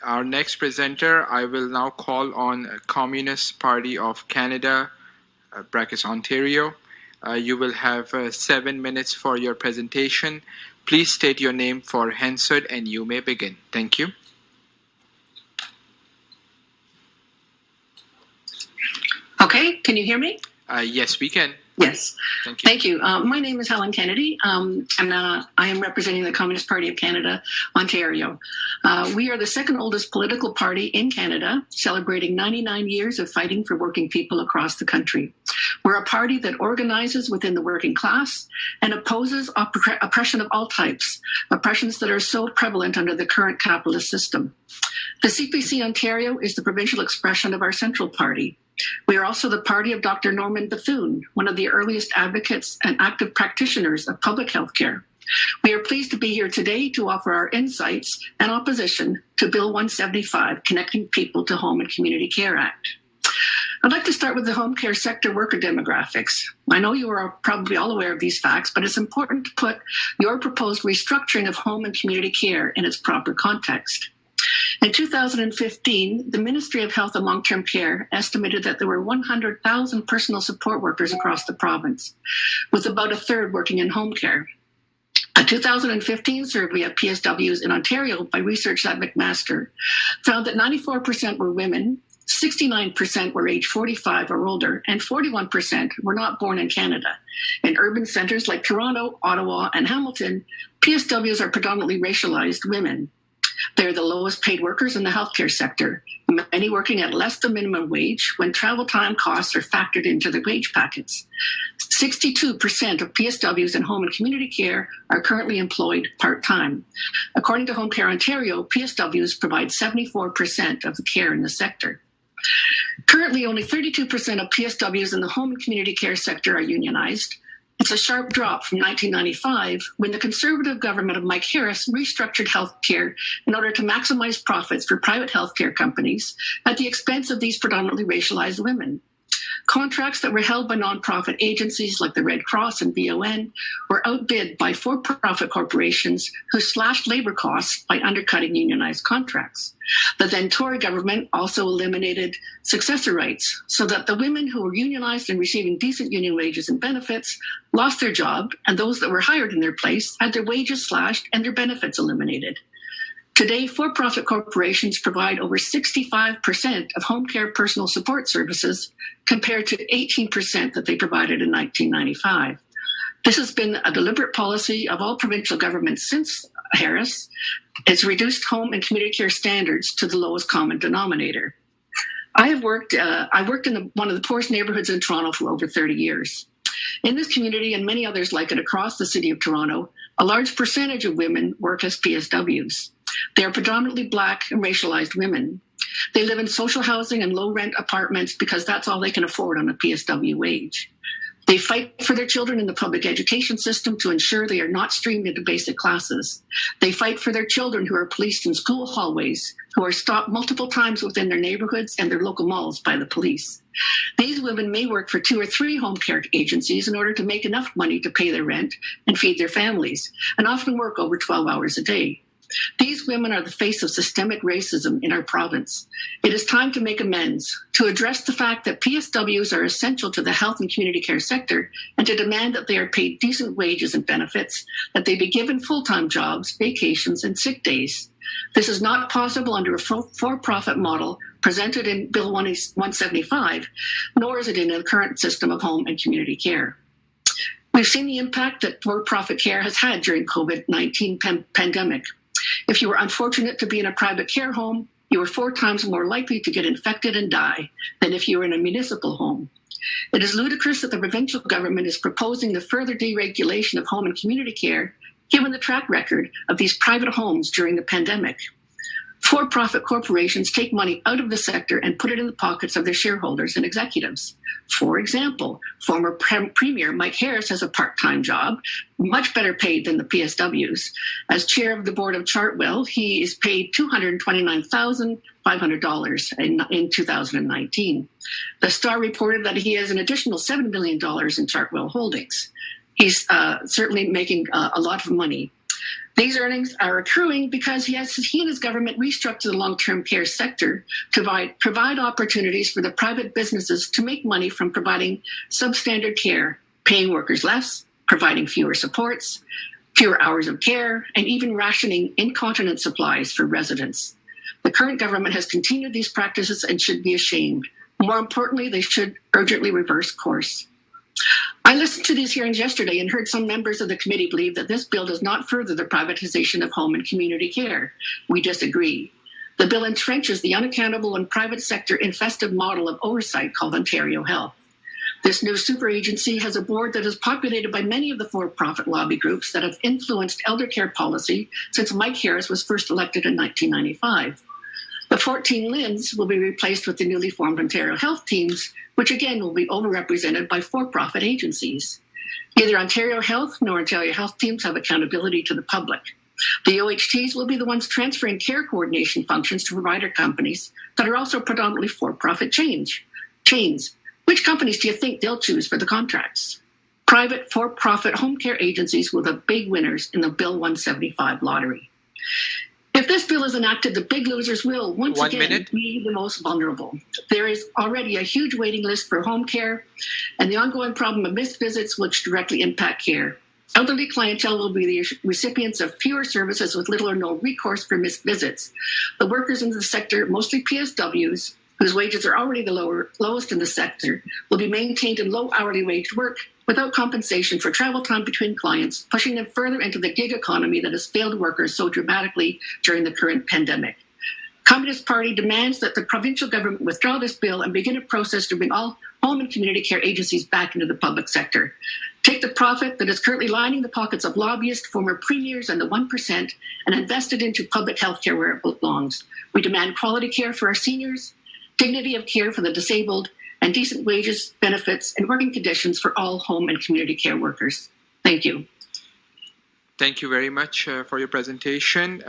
Our next presenter, I will now call on Communist Party of Canada, brackets Ontario. You will have 7 minutes for your presentation. Please state your name for Hansard and you may begin. Thank you. Okay, can you hear me? Yes, we can. Yes. Thank you. My name is Helen Kennedy, and I am representing the Communist Party of Canada, Ontario. We are the second oldest political party in Canada, celebrating 99 years of fighting for working people across the country. We're a party that organizes within the working class and opposes oppression of all types, oppressions that are so prevalent under the current capitalist system. The CPC Ontario is the provincial expression of our central party. We are also the party of Dr. Norman Bethune, one of the earliest advocates and active practitioners of public health care. We are pleased to be here today to offer our insights and opposition to Bill 175, Connecting People to Home and Community Care Act. I'd like to start with the home care sector worker demographics. I know you are probably all aware of these facts, but it's important to put your proposed restructuring of home and community care in its proper context. In 2015, the Ministry of Health and Long-Term Care estimated that there were 100,000 personal support workers across the province, with about a third working in home care. A 2015 survey of PSWs in Ontario by Research at McMaster found that 94% were women, 69% were age 45 or older, and 41% were not born in Canada. In urban centres like Toronto, Ottawa, and Hamilton, PSWs are predominantly racialized women. They're the lowest paid workers in the healthcare sector, many working at less than minimum wage when travel time costs are factored into the wage packets. 62% of PSWs in home and community care are currently employed part-time. According to Home Care Ontario, PSWs provide 74% of the care in the sector. Currently, only 32% of PSWs in the home and community care sector are unionized. It's a sharp drop from 1995, when the Conservative government of Mike Harris restructured healthcare in order to maximize profits for private healthcare companies at the expense of these predominantly racialized women. Contracts that were held by nonprofit agencies like the Red Cross and VON were outbid by for-profit corporations who slashed labor costs by undercutting unionized contracts. The then Tory government also eliminated successor rights so that the women who were unionized and receiving decent union wages and benefits lost their job, and those that were hired in their place had their wages slashed and their benefits eliminated. Today, for-profit corporations provide over 65% of home care personal support services compared to 18% that they provided in 1995. This has been a deliberate policy of all provincial governments since Harris. It's reduced home and community care standards to the lowest common denominator. I worked in one of the poorest neighborhoods in Toronto for over 30 years. In this community and many others like it across the city of Toronto, a large percentage of women work as PSWs. They are predominantly Black and racialized women. They live in social housing and low-rent apartments because that's all they can afford on a PSW wage. They fight for their children in the public education system to ensure they are not streamed into basic classes. They fight for their children who are policed in school hallways, who are stopped multiple times within their neighborhoods and their local malls by the police. These women may work for 2 or 3 home care agencies in order to make enough money to pay their rent and feed their families, and often work over 12 hours a day. These women are the face of systemic racism in our province. It is time to make amends, to address the fact that PSWs are essential to the health and community care sector, and to demand that they are paid decent wages and benefits, that they be given full-time jobs, vacations, and sick days. This is not possible under a for-profit model presented in Bill 175, nor is it in the current system of home and community care. We've seen the impact that for-profit care has had during COVID-19 pandemic. If you were unfortunate to be in a private care home, you were 4 times more likely to get infected and die than if you were in a municipal home. It is ludicrous that the provincial government is proposing the further deregulation of home and community care, given the track record of these private homes during the pandemic. For-profit corporations take money out of the sector and put it in the pockets of their shareholders and executives. For example, former Premier Mike Harris has a part-time job, much better paid than the PSWs. As chair of the board of Chartwell, he is paid $229,500 in 2019. The Star reported that he has an additional $7 million in Chartwell holdings. He's certainly making a lot of money. These earnings are accruing because he and his government restructured the long-term care sector to provide opportunities for the private businesses to make money from providing substandard care, paying workers less, providing fewer supports, fewer hours of care, and even rationing incontinence supplies for residents. The current government has continued these practices and should be ashamed. More importantly, they should urgently reverse course. I listened to these hearings yesterday and heard some members of the committee believe that this bill does not further the privatization of home and community care. We disagree. The bill entrenches the unaccountable and private sector infested model of oversight called Ontario Health. This new super agency has a board that is populated by many of the for-profit lobby groups that have influenced elder care policy since Mike Harris was first elected in 1995. The 14 LHINs will be replaced with the newly formed Ontario Health teams, which again will be overrepresented by for-profit agencies. Neither Ontario Health nor Ontario Health teams have accountability to the public. The OHTs will be the ones transferring care coordination functions to provider companies that are also predominantly for-profit chains. Which companies do you think they'll choose for the contracts? Private for-profit home care agencies were the big winners in the Bill 175 lottery. If this bill is enacted, the big losers will once again be the most vulnerable. There is already a huge waiting list for home care and the ongoing problem of missed visits, which directly impact care. Elderly clientele will be the recipients of fewer services with little or no recourse for missed visits. The workers in the sector, mostly PSWs, whose wages are already the lowest in the sector, will be maintained in low hourly wage work without compensation for travel time between clients, pushing them further into the gig economy that has failed workers so dramatically during the current pandemic. Communist Party demands that the provincial government withdraw this bill and begin a process to bring all home and community care agencies back into the public sector. Take the profit that is currently lining the pockets of lobbyists, former premiers, and the 1% and invest it into public health care where it belongs. We demand quality care for our seniors, dignity of care for the disabled, and decent wages, benefits, and working conditions for all home and community care workers. Thank you. Thank you very much for your presentation.